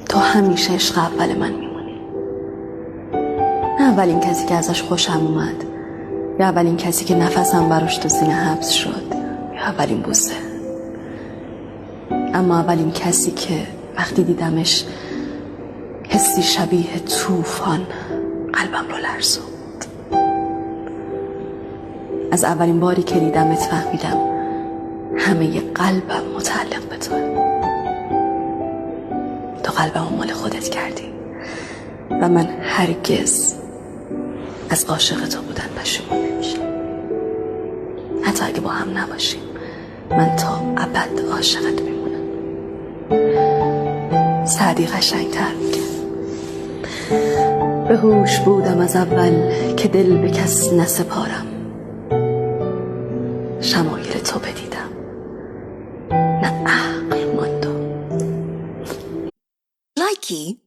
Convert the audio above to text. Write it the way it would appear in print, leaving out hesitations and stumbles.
تو همیشه عشق اول من میمونی. نه اولین کسی که ازش خوشم اومد، یا اولین کسی که نفسم براش تو سینه حبس شد، یا اولین بوسه. اما اولین کسی که وقتی دیدمش حسی شبیه طوفان قلبم رو لرزوند. از اولین باری که دیدمت فهمیدم همه قلبم متعلق به توه. تو قلبم مال خودت کردی و من هرگز از عاشق تو بودن پشیمون نمیشم. حتی اگه با هم نباشیم من تا ابد عاشقت میمونم. سعدی قشنگ‌تر میگه به هوش بودم از اول که دل به کس نسپارم، شمایل تو بدیدم نه عقل ماندم. Likey